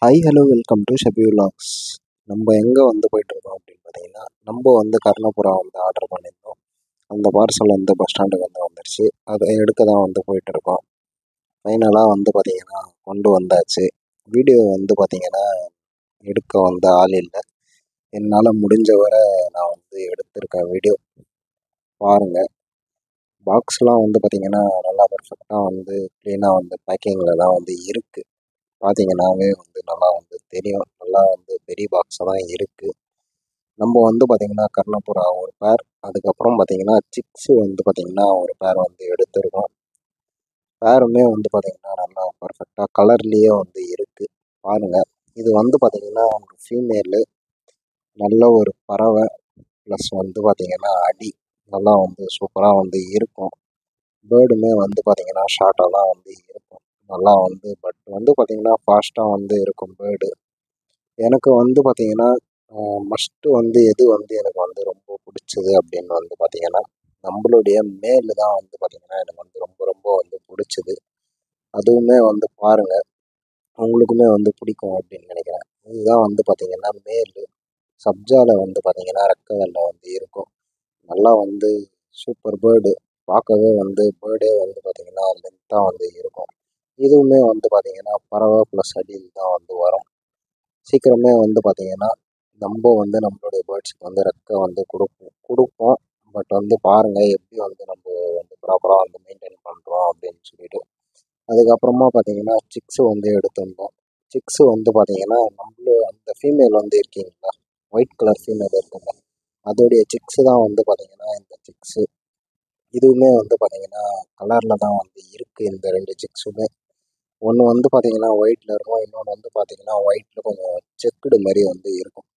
Hi hello welcome to Shafi vlogs. நம்ம எங்கே வந்து போயிட்டுருக்கோம் அப்படின்னு பார்த்தீங்கன்னா, நம்ம வந்து கர்ணபுரா வந்து ஆர்டர் பண்ணியிருந்தோம். அந்த பார்சல் வந்து பஸ் ஸ்டாண்டுக்கு வந்து வந்துருச்சு. அதை எடுக்க தான் வந்து போயிட்டுருக்கோம். ஃபைனலாக வந்து பார்த்தீங்கன்னா கொண்டு வந்தாச்சு. வீடியோ வந்து பார்த்தீங்கன்னா எடுக்க வந்து ஆள் இல்லை. என்னால் முடிஞ்ச வரை நான் வந்து எடுத்திருக்கேன் வீடியோ. பாருங்கள். பாக்ஸ்லாம் வந்து பார்த்தீங்கன்னா நல்லா பர்ஃபெக்டாக வந்து க்ளீனாக வந்து பேக்கிங்கில் தான் வந்து இருக்குது. பார்த்தீங்கன்னாவே வந்து நல்லா வந்து தெரியும். நல்லா வந்து பெரிய பாக்ஸாக தான் இருக்குது. நம்ம வந்து பார்த்தீங்கன்னா கர்ணப்புறா ஒரு பேர், அதுக்கப்புறம் பார்த்தீங்கன்னா சிக்ஸு வந்து பார்த்தீங்கன்னா ஒரு பேர் வந்து எடுத்திருக்கோம். பேருமே வந்து பார்த்தீங்கன்னா நல்லா பர்ஃபெக்டாக கலர்லேயே வந்து இருக்குது. பாருங்கள். இது வந்து பார்த்தீங்கன்னா ஒரு ஃபீமேலு. நல்ல ஒரு பறவை. ப்ளஸ் வந்து பார்த்தீங்கன்னா அடி நல்லா வந்து சூப்பராக வந்து இருக்கும். பேர்டுமே வந்து பார்த்தீங்கன்னா ஷார்ட்டாக தான் வந்து இருக்கும். நல்லா வந்து பட் வந்து பார்த்தீங்கன்னா ஃபாஸ்ட்டாக வந்து இருக்கும் பேர்டு. எனக்கு வந்து பார்த்தீங்கன்னா, மஸ்ட்டு வந்து எது வந்து எனக்கு வந்து ரொம்ப புடிச்சது அப்படின்னு வந்து பார்த்தீங்கன்னா, நம்பளுடைய மேலு தான் வந்து பார்த்தீங்கன்னா, எனக்கு வந்து ரொம்ப ரொம்ப வந்து புடிச்சது. அதுவுமே வந்து பாருங்க, உங்களுக்குமே வந்து பிடிக்கும் அப்படின்னு நெனைக்கிறேன். இதுதான் வந்து பார்த்தீங்கன்னா மேலு. சப்ஜால வந்து பார்த்தீங்கன்னா, ரெக்க வெள்ள வந்து இருக்கும். நல்லா வந்து சூப்பர் பேர்டு. பார்க்கவே வந்து பேர்டே வந்து பார்த்தீங்கன்னா, லென்த்தா வந்து இருக்கும். இதுவுமே வந்து பார்த்தீங்கன்னா, பறவை ப்ளஸ் அடில் தான் வந்து வரும். சீக்கிரமே வந்து பார்த்தீங்கன்னா, நம்ப வந்து நம்மளுடைய பேர்ட்ஸ்க்கு வந்து ரெக்க வந்து குடுப்போம். பட் வந்து பாருங்க எப்படி வந்து நம்ப வந்து ப்ராப்பரா வந்து மெயின்டெயின் பண்றோம் அப்படின்னு சொல்லிட்டு. அதுக்கப்புறமா பார்த்தீங்கன்னா, சிக்ஸு வந்து எடுத்திருந்தோம். சிக்ஸு வந்து பார்த்தீங்கன்னா, அந்த ஃபீமேல் வந்து இருக்கீங்களா? ஒயிட் கலர் ஃபீமேல் இருக்குல்ல, அதோடைய சிக்ஸு தான் வந்து பார்த்தீங்கன்னா இந்த சிக்ஸு. இதுவுமே வந்து பார்த்தீங்கன்னா, கலர்ல தான் வந்து இருக்கு இந்த 2 சிக்ஸுமே. ஒண்ணு வந்து பார்த்தீங்கன்னா, ஒயிட்ல இருக்கும். இன்னொன்னு வந்து பார்த்தீங்கன்னா, ஒயிட்ல கொஞ்சம் செக்குடு மாரி வந்து இருக்கும்.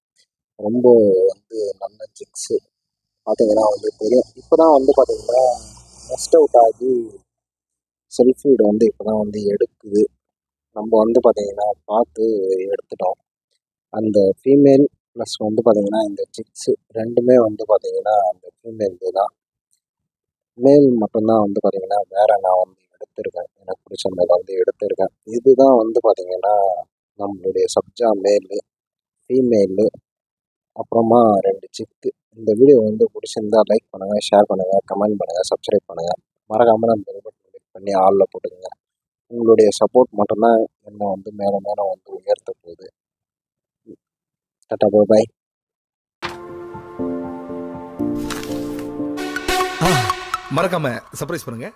ரொம்ப வந்து நல்ல சிக்ஸு. பார்த்தீங்கன்னா வந்து தெரியும். இப்ப தான் வந்து பார்த்தீங்கன்னா, நெஸ்ட் அவுட் ஆகி செல்ஃப் ஃபீட் வந்து இப்ப தான் வந்து எடுக்குது. நம்ம வந்து பார்த்தீங்கன்னா, பார்த்து எடுத்துட்டோம். அந்த ஃபீமேல் ப்ளஸ் வந்து பார்த்தீங்கன்னா, இந்த சிக்ஸு 2மே வந்து பார்த்தீங்கன்னா, அந்த ஃபீமேல்து தான். மேல் மட்டும் தான் வந்து பார்த்தீங்கன்னா, வேற நான் வந்து எடுத்திருக்கேன். எனக்கு பிடிச்ச மேல வந்து எடுத்திருக்கேன். இதுதான் வந்து பார்த்தீங்கன்னா, நம்மளுடைய சப்ஜா மேலு, ஃபீமேலு, அப்புறமா 2 சிக்கு. இந்த வீடியோ வந்து புடிச்சிருந்தா லைக் பண்ணுங்க, ஷேர் பண்ணுங்க, கமெண்ட் பண்ணுங்க, சப்ஸ்கிரைப் பண்ணுங்க. மறக்காம நம்ம பெல் பட்டன் கிளிக் பண்ணி ஆல்ல போட்டுக்கங்க. உங்களுடைய சப்போர்ட் மட்டும் தான் என்ன வந்து மேல மேல வந்து உயர்த்த போகுது. டாட்டா பாய் பாய். மறக்காம சர்ப்ரைஸ் பண்ணுங்க.